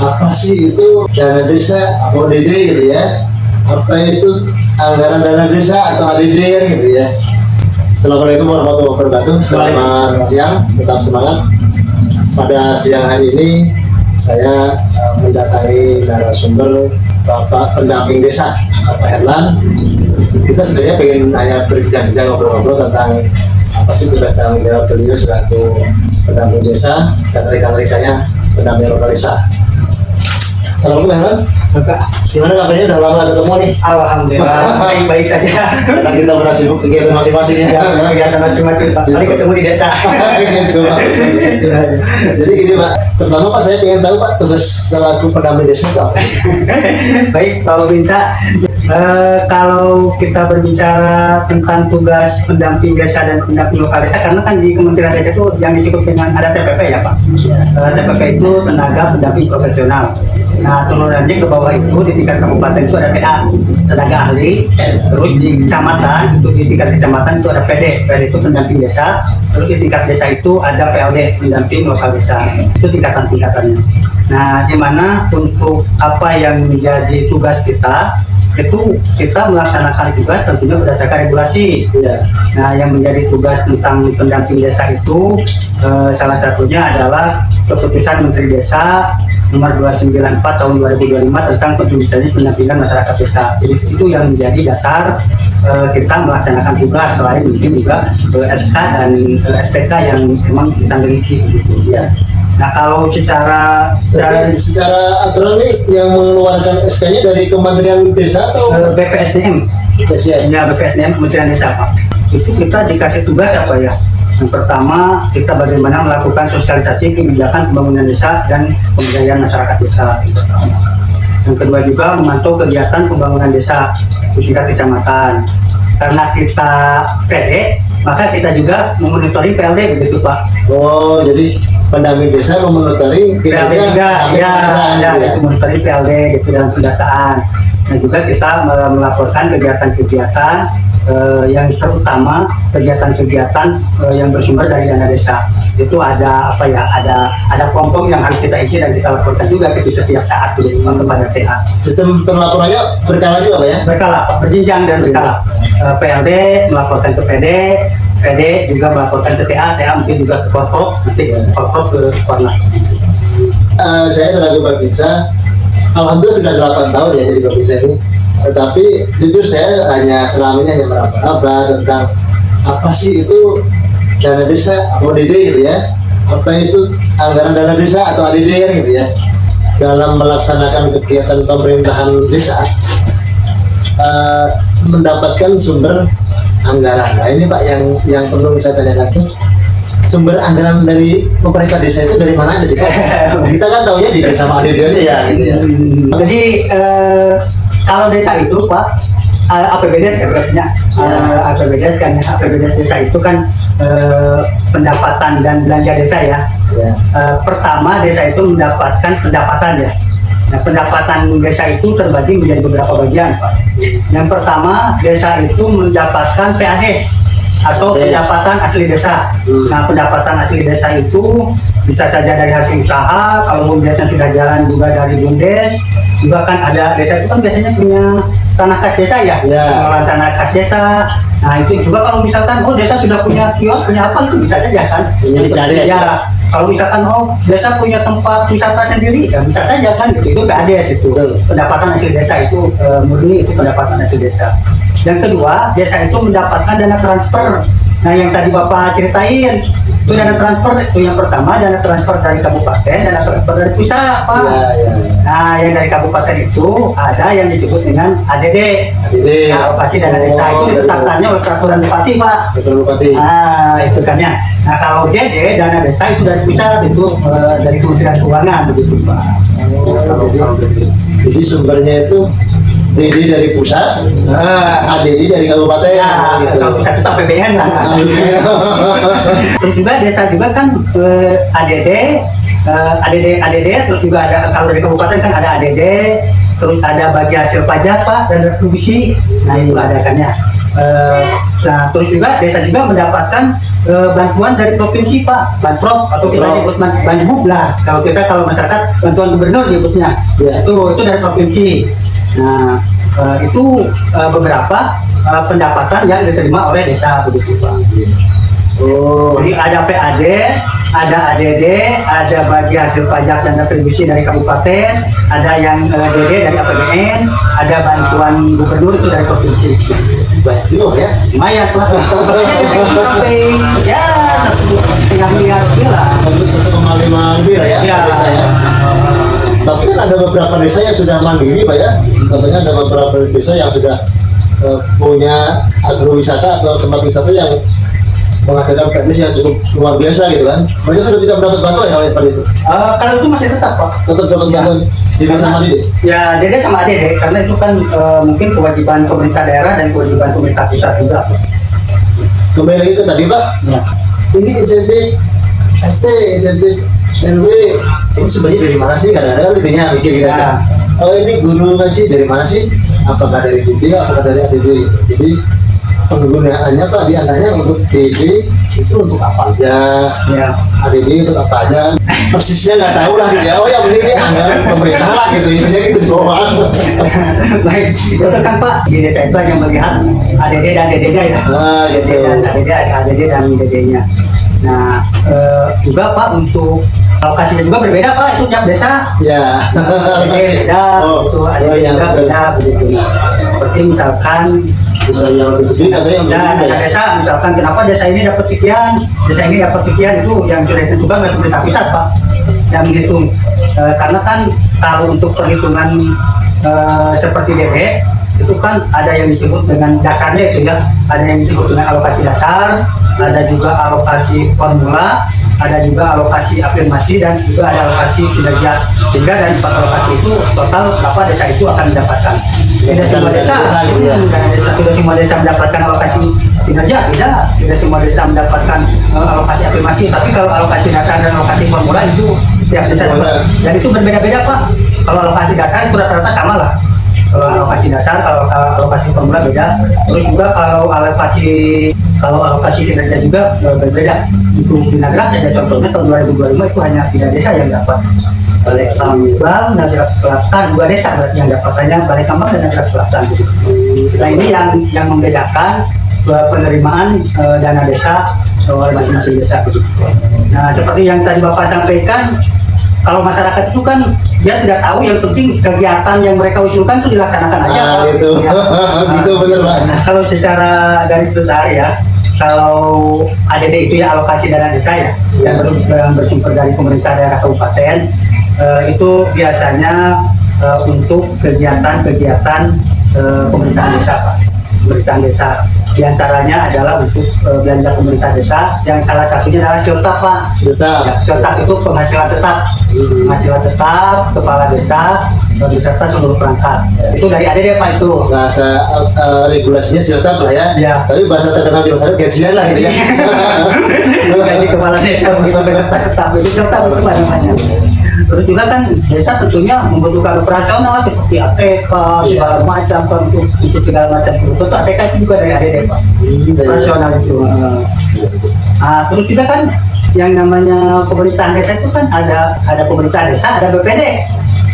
apa sih itu dana desa ODD gitu ya, apa itu anggaran dana desa atau ADD gitu ya. Assalamualaikum warahmatullahi wabarakatuh. Selamat siang, tetap semangat. Pada siang hari ini saya mendatangi narasumber Bapak pendamping desa Bapak Herlan. Kita sebenarnya pengen hanya berbincang-bincang, ngobrol-ngobrol tentang apa sih tugas tanggung jawab beliau selaku pendamping desa dan rekan-rekannya pendamping lokal desa. Assalamualaikum Herlan. Gimana kabarnya? Udah lama ketemu nih. Alhamdulillah baik-baik saja. Karena kita pernah sibuk kegiatan masing-masing ya. Kegiatan masing-masing. Tadi ketemu di desa. Gitu, Pak. Jadi gini Pak, pertama Pak saya pengen tahu Pak tugas selaku pendamping desa itu apa? Baik, kalau bisa kalau kita berbicara tentang tugas pendamping desa dan pendamping lokal desa, karena kan di Kementerian Desa itu yang disebut dengan ada TPP ya Pak. TPP itu tenaga pendamping profesional. Nah turunannya ke bawah itu di tingkat kabupaten itu ada TA, tenaga ahli. Terus di kecamatan itu di tingkat kecamatan itu ada PD itu pendamping desa. Terus di tingkat desa itu ada PLD, pendamping lokal desa. Itu tingkatan-tingkatannya. Nah di mana untuk apa yang menjadi tugas kita itu kita melaksanakan tugas tentunya berdasarkan regulasi. Nah yang menjadi tugas tentang pendamping desa itu salah satunya adalah keputusan Menteri Desa nomor 294 tahun 2025 tentang pendampingan masyarakat desa. Jadi itu yang menjadi dasar kita melaksanakan tugas, selain mungkin juga SK dan SPK yang memang kita miliki gitu. Nah kalau secara aturan nih yang mengeluarkan SK-nya dari Kementerian Desa atau BPSDM? Ya BPSDM Kementerian Desa Pak. Itu kita dikasih tugas apa ya? Yang pertama kita bagaimana melakukan sosialisasi kebijakan pembangunan desa dan pemberdayaan masyarakat desa. Yang kedua juga memantau kegiatan pembangunan desa di tingkat kecamatan. Karena kita PD, maka kita juga memonitori PLD begitu Pak. Oh jadi pendamping desa memonitori PLD juga, ya, memonitori PLD gitu dalam pendataan. Dan juga kita melaporkan kegiatan-kegiatan yang terutama kegiatan-kegiatan yang bersumber dari dana desa. Itu ada apa ya? Ada kelompok yang harus kita isi dan kita laporkan juga ke setiap saat kepada TA. Sistem pelaporannya berkala juga Pak ya? Berkala, berjenjang dan berkala. PLD melaporkan ke PD, PD juga melaporkan ke TA, TA mungkin juga ke Korpok, nanti Korpok ke Kornas. Saya selaku Babinsa, alhamdulillah sudah 8 tahun ya di Babinsa ini. Tetapi jujur saya hanya selama ini hanya meraba-raba tentang apa sih itu dana desa ODD gitu ya, apa itu anggaran dana desa atau ADD gitu ya, dalam melaksanakan kegiatan pemerintahan desa. Mendapatkan sumber anggaran. Nah ini Pak yang perlu kita tanyakan tuh, sumber anggaran dari pemerintah desa itu dari mana aja sih Pak? Kita kan tahunya di desa sama ADD aja ya gitu ya. Jadi kalau desa itu Pak APBDes ya berarti APBDes kan ya. APBDes desa itu kan pendapatan dan belanja desa ya. Pertama desa itu mendapatkan pendapatan ya. Nah, pendapatan desa itu terbagi menjadi beberapa bagian Pak. Yang pertama desa itu mendapatkan PAD atau pendapatan asli desa. Nah pendapatan asli desa itu bisa saja dari hasil usaha, kalau bumdesnya sudah jalan juga dari bumdes. Juga kan ada desa itu kan biasanya punya tanah kas desa ya, pengelolaan tanah kas desa. Nah itu juga kalau misalkan desa sudah punya kios, punya apa itu bisa saja kan. Ya, kalau misalkan desa punya tempat wisata sendiri, ya bisa saja kan gitu. Itu PADES itu. Pendapatan asli desa itu murni itu pendapatan asli desa. Yang kedua, desa itu mendapatkan dana transfer. Nah yang tadi Bapak ceritain itu dana transfer itu yang pertama, dana transfer dari kabupaten, dana transfer dari pusat Pak. Nah yang dari kabupaten itu ada yang disebut dengan ADD, alokasi dana desa. Itu ditetapkannya oleh peraturan bupati Pak. Nah itu kan ya. Nah kalau DD dana desa itu dari pusat, itu dari Kementerian Keuangan begitu Pak. Jadi sumbernya itu DD dari pusat, ADD dari kabupaten. Gitu. Kalau pusat itu APBN lah. Terus juga desa juga kan ADD, terus juga ada kalau dari kabupaten kan ada ADD, terus ada bagi hasil pajak Pak dan retribusi. Nah itu ada kan ya. Nah, terus juga desa juga mendapatkan bantuan dari provinsi Pak, Banprov atau kita nyebut Banbub lah. Kalau masyarakat bantuan gubernur nyebutnya. Ya. Itu dari provinsi. Nah, itu beberapa pendapatan yang diterima oleh desa begitu Pak. Oh, Jadi ada PAD, ada ADD, ada bagi hasil pajak dan retribusi dari kabupaten, ada yang DD dari APBN, ada bantuan gubernur itu dari provinsi. banyak juga ya. Lumayan Pak. Sampai ya 1,5 miliar lebih lah. Untuk 1,5 lebih lah ya, Ya. desa ya. Tapi kan ada beberapa desa yang sudah mandiri Pak ya. Katanya ada beberapa desa yang sudah punya agrowisata atau tempat wisata yang menghasilkan teknis yang cukup luar biasa gitu kan. Mereka sudah tidak mendapat bantuan ya seperti itu. Kalau itu masih tetap Pak. Tetap dapat bantuan di desa mandiri. Ya, DD sama ADD karena itu kan mungkin kewajiban pemerintah daerah dan kewajiban pemerintah pusat juga. Kembali lagi ke tadi Pak, Ya. ini insentif RT, insentif RW, ini sebenarnya dari mana sih? Kadang-kadang intinya mikir kita. Ya. Oh ini guru ngaji dari mana sih? Apakah dari DD, apakah dari ADD? Jadi penggunaannya Pak di antaranya untuk DD itu untuk apa aja? Ya. ADD untuk apa aja? Persisnya nggak tahu lah gitu ya. Oh yang penting ini anggaran pemerintah lah gitu, intinya gitu doang. Baik, itu kan Pak di desa itu yang melihat ADD dan DD-nya ya. Nah gitu. ADD dan DD-nya. Nah, juga Pak untuk alokasinya juga berbeda Pak, itu tiap desa Ya. ADD beda, Oh, itu ADD yang juga betul. beda begitu. Seperti misalkan Bisa yang lebih gede katanya yang ya, lebih gede ya. desa misalkan kenapa desa ini dapat sekian, desa ini dapat sekian itu yang sudah ditentukan oleh pemerintah pusat Pak, yang menghitung. Karena kan kalau untuk perhitungan seperti DD itu kan ada yang disebut dengan dasarnya itu ya, ada yang disebut dengan alokasi dasar, ada juga alokasi formula, ada juga alokasi afirmasi dan juga ada alokasi kinerja. Sehingga dari 4 alokasi itu total berapa desa itu akan mendapatkan. Tidak semua desa, tidak semua desa mendapatkan alokasi kinerja, tidak semua desa mendapatkan alokasi afirmasi. Tapi kalau alokasi dasar dan alokasi formula itu tiap desa dapat. Dan itu berbeda-beda Pak. Kalau alokasi dasar itu rata-rata sama lah. Kalau alokasi dasar, kalau alokasi formula beda. Terus juga kalau alokasi kinerja juga berbeda. Untuk Pinagras ada contohnya tahun 2025 itu hanya 3 desa yang dapat. Balai Kambang, Nagrak Selatan, 2 desa berarti yang dapat, hanya Balai Kambang dan Nagrak Selatan. Nah ini yang membedakan penerimaan dana desa oleh masing-masing desa. Nah seperti yang tadi Bapak sampaikan, kalau masyarakat itu kan dia tidak tahu, yang penting kegiatan yang mereka usulkan itu dilaksanakan aja. Ah, gitu. Ya. Gitu bener Pak. Kalau secara garis besar ya, kalau ADD itu ya alokasi dana desa ya, yang bersumber dari pemerintah daerah kabupaten, itu biasanya untuk kegiatan-kegiatan pemerintahan desa Pak. Pemerintahan desa di antaranya adalah untuk belanja pemerintah desa, yang salah satunya adalah siltap Pak. Siltap. Ya, siltap itu penghasilan tetap, penghasilan tetap kepala desa beserta seluruh perangkat. Itu dari ADD Pak itu. Bahasa regulasinya siltap lah ya. Ya. Tapi bahasa terkenal di masyarakat gajian lah gitu ya. Gaji kepala desa begitu beserta tetap itu siltap itu Pak namanya. Terus juga kan desa tentunya membutuhkan operasional seperti APK segala macam untuk segala macam. Untuk APK itu juga dari ADD Pak. Operasional itu. Nah, terus juga kan yang namanya pemerintahan desa itu kan ada pemerintah desa, ada BPD.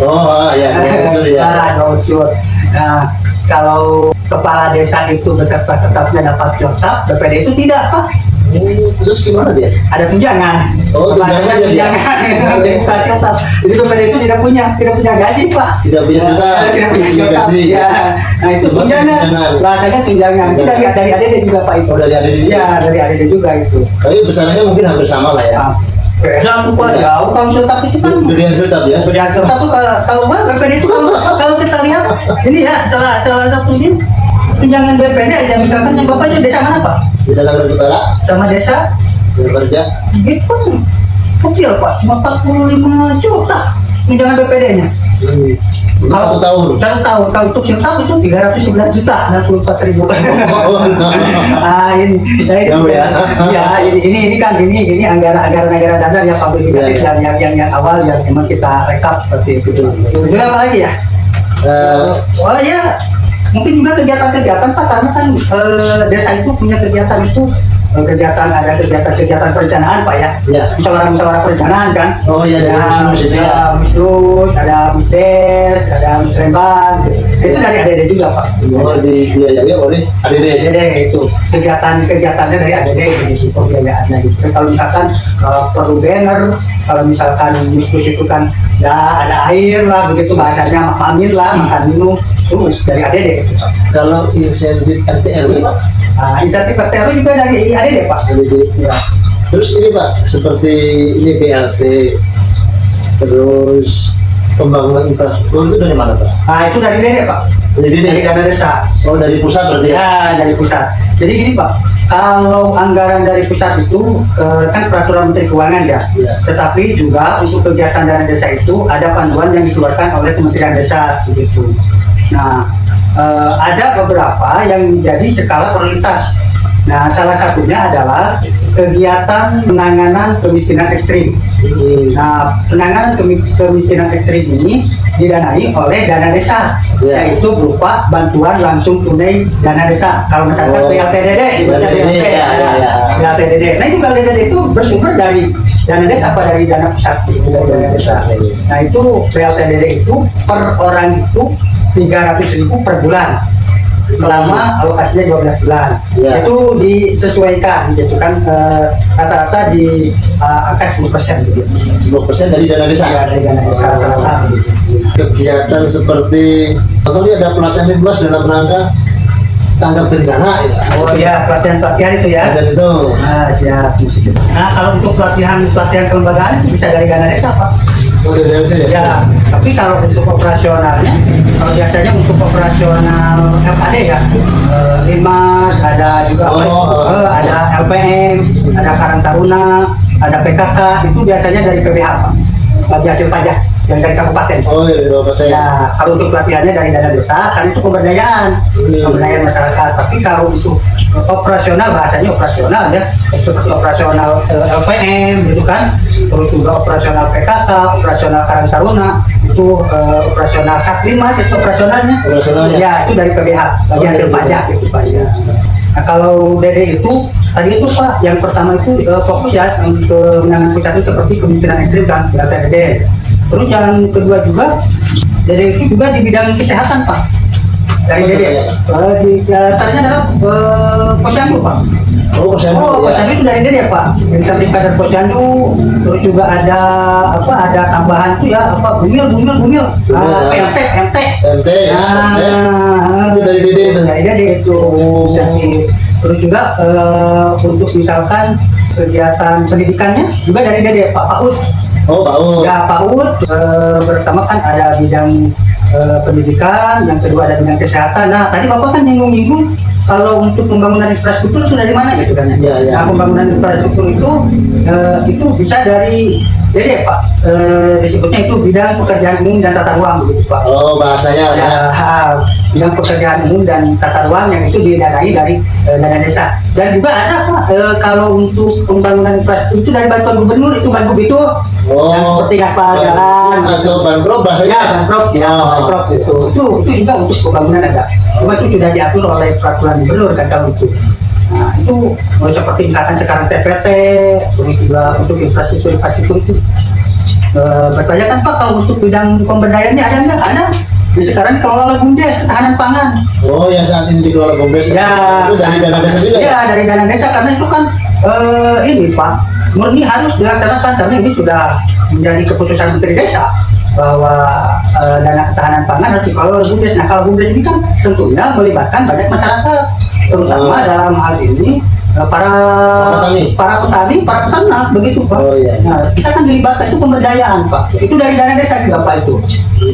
Oh ya, unsur ya. Ada unsur. Nah, kalau kepala desa itu beserta stafnya dapat siltap, BPD itu tidak Pak. Terus gimana dia? Ada tunjangan. Oh, tunjangan jadi ya? Tunjangan. Jadi bukan siltap. Jadi BPD itu tidak punya gaji Pak. Tidak punya siltap. Tidak punya siltap. gaji. Ya. Nah itu tunjangan. Bahasanya tunjangan. Itu dari ADD juga Pak itu. Oh, dari ADD juga? Ya, dari ADD juga itu. Tapi besarannya mungkin hampir sama lah ya. Beda lupa jauh. Kalau siltap itu kan Berian siltap ya. Berian siltap tuh kalau BPD itu kalau kita lihat ini ya salah satu ini tunjangan BPD aja, misalkan yang Bapak itu desa mana Pak? Bisa Nagrak Utara, Sama desa bekerja. itu kan kecil Pak, cuma 45 juta tunjangan BPD-nya. Untuk 1 tahun. 1 tahun, kalau untuk siltap itu 311 juta, 64 ribu. Ini, Jauh ya. Ya, ini kan ini anggaran dasar ya publisitas Ya. yang awal yang memang kita rekap seperti itu. Juga apa lagi ya? Eh, Oh ya, mungkin juga kegiatan-kegiatan Pak, karena kan desa itu punya kegiatan itu ada kegiatan perencanaan Pak ya. Ya. Musyawarah perencanaan kan. Oh iya, dari Musmus itu ya. Musrus, ada Musdes, ada Musrembang. Itu dari ADD juga Pak. Oh dibiayai oleh ADD. ADD itu kegiatannya dari ADD gitu pembiayaannya gitu. Terus kalau misalkan perlu banner, kalau misalkan Musrus itu kan ya ada air lah begitu bahasanya, mamin lah, makan minum itu dari ADD gitu, Pak. Kalau insentif RTRW Pak? Insentif RTRW juga dari ADD Pak. ADD. Ya. Terus ini Pak, seperti ini BLT, terus pembangunan infrastruktur itu dari mana Pak? Itu dari ADD Pak. Dari Dana desa. Oh dari pusat berarti ya? Ya, dari pusat. Jadi gini Pak, kalau anggaran dari pusat itu kan peraturan Menteri Keuangan ya. Ya. Tetapi juga untuk kegiatan dana desa itu ada panduan yang dikeluarkan oleh Kementerian Desa begitu. Nah, ada beberapa yang menjadi skala prioritas. Nah, salah satunya adalah kegiatan penanganan kemiskinan ekstrim. Nah, penanganan kemiskinan ekstrim ini didanai oleh dana desa, Ya. yaitu berupa bantuan langsung tunai dana desa. Kalau misalkan Oh. PLTDD, dibaca PLTDD, BLT, ya, ya, ya. PLTDD. Nah, itu PLTDD itu bersumber dari dana desa apa dari dana pusat, dari dana desa. Nah, itu PLTDD itu per orang itu 300.000 per bulan selama alokasinya 12 bulan. Ya. Itu disesuaikan gitu kan, rata-rata di angka 10% gitu. 10% dari dana desa. Ya, dari dana desa rata-rata gitu. Kegiatan seperti atau ada pelatihan lintas dalam rangka tanggap bencana ya. Oh iya, pelatihan itu ya. Dan itu Siap. Nah, kalau untuk pelatihan kelembagaan itu bisa dari dana desa Pak. udah dari saya. Ya, tapi kalau untuk operasionalnya, kalau biasanya untuk operasional LKD ya, Limas, ada juga ada LPM, ada Karang Taruna, ada PKK, itu biasanya dari PBH Pak, bagi hasil pajak yang dari kabupaten. Oh iya dari kabupaten. Ya, kalau untuk pelatihannya dari dana desa, karena itu pemberdayaan masyarakat. Tapi kalau untuk operasional, bahasanya operasional ya, seperti operasional LPM gitu kan, terus juga operasional PKK, operasional Karang Taruna, itu operasional Saklimas, itu operasionalnya. Operasionalnya. Ya, itu dari PBH, bagi hasil pajak gitu Pak ya. Nah, kalau DD itu tadi itu Pak, yang pertama itu fokus ya untuk menangani pusat itu seperti kemiskinan ekstrim dan DD. Terus yang kedua juga DD itu juga di bidang kesehatan Pak. Dari DD tadinya adalah posyandu Pak. Oh posyandu. Posyandu itu dari DD ya Pak. Yang samping kader posyandu, terus juga ada ada tambahan itu ya bumil. PMT. MT ya. Itu dari DD itu. Dari DD itu. Terus juga untuk misalkan kegiatan pendidikannya juga dari DD Pak PAUD. Oh PAUD. Ya PAUD pertama kan ada bidang pendidikan, yang kedua ada bidang kesehatan. Nah tadi Bapak kan nyinggung kalau untuk pembangunan infrastruktur sudah di mana gitu kan? Ya, ya. Nah pembangunan infrastruktur itu bisa dari DD Pak. Disebutnya itu bidang pekerjaan umum dan tata ruang begitu Pak. Oh bahasanya ya. Bidang pekerjaan umum dan tata ruang yang itu didanai dari dana desa. Dan juga ada Pak kalau untuk pembangunan infrastruktur itu dari bantuan gubernur, itu Bangup itu yang seperti aspal jalan atau bankrop bahasanya. bankrop ya, bankrop itu juga untuk pembangunan ada. Cuma itu sudah diatur oleh peraturan gubernur kan kalau itu. Nah itu seperti misalkan sekarang TPT, terus juga untuk infrastruktur itu. Bertanya kan Pak kalau untuk bidang pemberdayaannya ada nggak? Ada. Di sekarang dikelola Bumdes, ketahanan pangan. Oh yang saat ini dikelola Bumdes Ya, itu dari dana desa juga ya? Dari dana desa karena itu kan ini Pak murni harus dilaksanakan karena ini sudah menjadi keputusan Menteri Desa bahwa dana ketahanan pangan harus dikelola oleh Bumdes. Nah kalau Bumdes ini kan tentunya melibatkan banyak masyarakat, terutama dalam hal ini para petani, para peternak begitu Pak. Oh, iya. Nah kita kan dilibatkan itu pemberdayaan Pak. Itu dari dana desa juga Pak itu.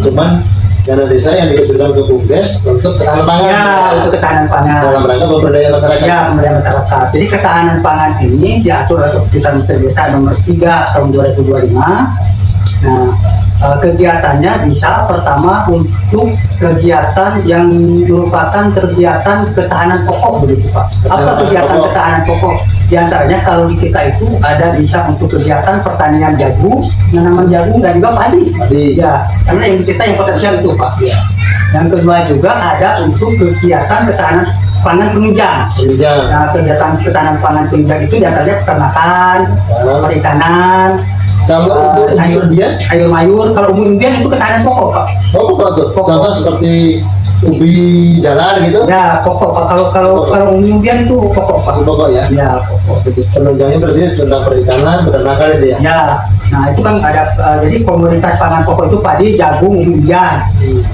Cuman dana desa yang dikecilkan ke Bumdes untuk ketahanan pangan. Ya, untuk ketahanan pangan. Dalam rangka pemberdayaan masyarakat. Ya, pemberdayaan masyarakat. Jadi ketahanan pangan ini diatur oleh Keputusan Menteri Desa nomor 3 tahun 2025. Nah, kegiatannya bisa pertama untuk kegiatan yang merupakan kegiatan ketahanan pokok begitu Pak. Apa kegiatan ketahanan pokok? Di antaranya kalau di kita itu ada bisa untuk kegiatan pertanian jagung, menanam jagung dan juga padi. Padi. Ya, karena yang di kita yang potensial itu Pak. Ya. Yang kedua juga ada untuk kegiatan ketahanan pangan penunjang. Penunjang. Nah, kegiatan ketahanan pangan penunjang itu diantaranya peternakan, perikanan, Kalau untuk sayur mayur. Kalau umbi-umbian itu ketahanan pokok, Pak. oh pokok tuh. Contoh seperti ubi jalan gitu. Ya, pokok, Pak. Kalau umbi-umbian itu pokok, Pak. Masuk pokok ya. Ya, pokok. Penunjangnya berarti tentang perikanan, peternakan itu ya. Ya, nah itu kan ada jadi komoditas pangan pokok itu padi, jagung, umbi-umbian.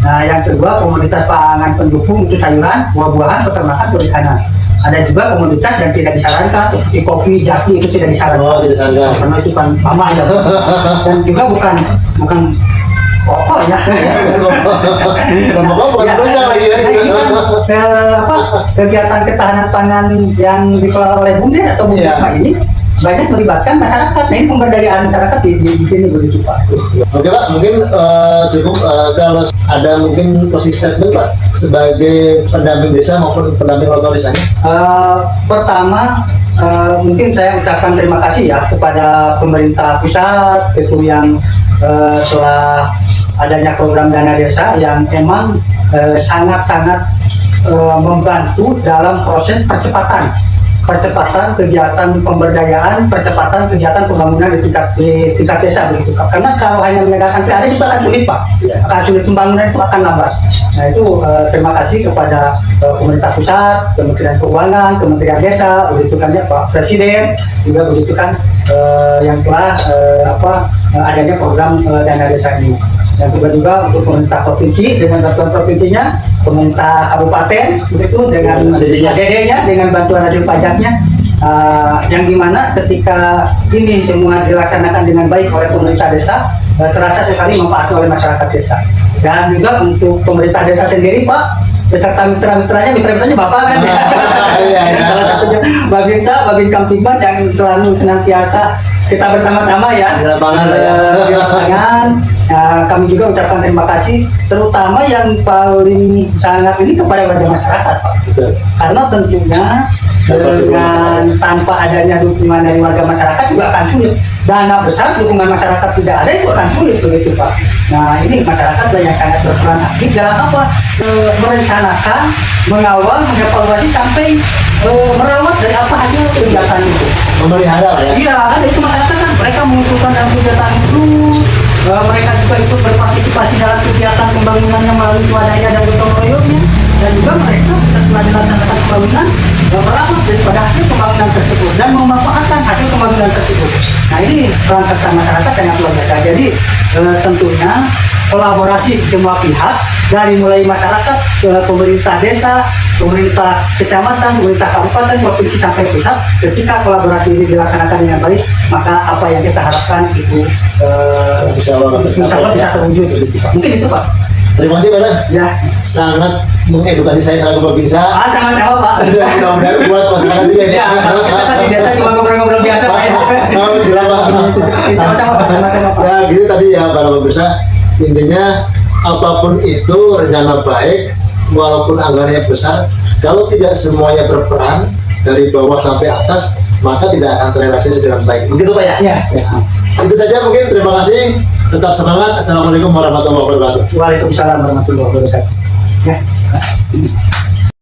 Nah, yang kedua komoditas pangan pendukung itu sayuran, buah-buahan, peternakan, perikanan. Ada juga komoditas yang tidak disarankan seperti kopi, jaki itu tidak disarankan. Oh, tidak disarankan. Karena itu kan lama ya. Dan juga bukan pokok ya. Pokok bukan penunjang lagi ya. Nah, ini kan, kegiatan ketahanan pangan yang dikelola oleh Bumdes atau Bumdes Iya. ini banyak melibatkan masyarakat. Nah, ini pemberdayaan masyarakat di sini begitu Pak. Oke Pak, mungkin cukup kalau ada mungkin closing statement Pak sebagai pendamping desa maupun pendamping lokal desanya. Pertama, mungkin saya ucapkan terima kasih ya kepada pemerintah pusat itu yang telah adanya program dana desa yang emang sangat-sangat membantu dalam proses percepatan kegiatan pemberdayaan, percepatan kegiatan pembangunan di tingkat desa begitu Pak. Karena kalau hanya menegakkan PAD itu akan sulit Pak, akan sulit, pembangunan itu akan lambat. Nah itu terima kasih kepada pemerintah pusat, Kementerian Keuangan, Kementerian Desa, begitu kan ya Pak Presiden, juga begitu kan yang telah adanya program dana desa ini. Yang kedua juga untuk pemerintah provinsi dengan bantuan provinsinya, pemerintah kabupaten begitu dengan ADD-nya, dengan bantuan hasil pajaknya, yang dimana ketika ini semua dilaksanakan dengan baik oleh pemerintah desa, terasa sekali manfaat oleh masyarakat desa. Dan juga untuk pemerintah desa sendiri Pak, beserta mitra-mitranya Bapak kan ya. Salah satunya Babin Kamtibmas yang selalu senantiasa kita bersama-sama ya Di lapangan di lapangan. Kami juga ucapkan terima kasih, terutama yang paling sangat ini kepada warga masyarakat Pak. Betul. Karena tentunya dengan tanpa adanya dukungan dari warga masyarakat juga akan sulit. Dana besar, dukungan masyarakat tidak ada itu akan sulit begitu Pak. Nah ini masyarakat yang sangat berperan aktif dalam apa? Merencanakan, mengawal, mengevaluasi sampai merawat dari apa hasil kegiatan itu. Memelihara lah ya. Iya, ada itu masyarakat kan mereka mengusulkan dalam kegiatan itu, mereka juga ikut berpartisipasi dalam kegiatan pembangunannya melalui swadaya dan gotong royongnya, dan juga mereka setelah dilaksanakan pembangunan merawat daripada hasil pembangunan tersebut dan memanfaatkan hasil pembangunan tersebut. Nah ini peran serta masyarakat sangat luar biasa. Jadi tentunya kolaborasi semua pihak dari mulai masyarakat, pemerintah desa, pemerintah kecamatan, pemerintah kabupaten, provinsi sampai pusat, ketika kolaborasi ini dilaksanakan dengan baik, maka apa yang kita harapkan itu Insya Allah bisa terwujud. Mungkin itu Pak. Terima kasih Pak Dan. Ya. Sangat mengedukasi saya selaku pemirsa. Sama-sama Pak. Mudah-mudahan buat masyarakat juga ya. Ya, kalau kita kan di desa cuma ngobrol-ngobrol biasa Pak ya. Sama-sama Pak. Sama-sama Pak. Ya gitu tadi ya para pemirsa, intinya apapun itu rencana baik walaupun anggarannya besar, kalau tidak semuanya berperan dari bawah sampai atas, maka tidak akan terrealisasi dengan baik. Begitu Pak ya? Ya. Itu saja mungkin, terima kasih, tetap semangat. Assalamualaikum warahmatullahi wabarakatuh. Waalaikumsalam warahmatullahi wabarakatuh. Ya.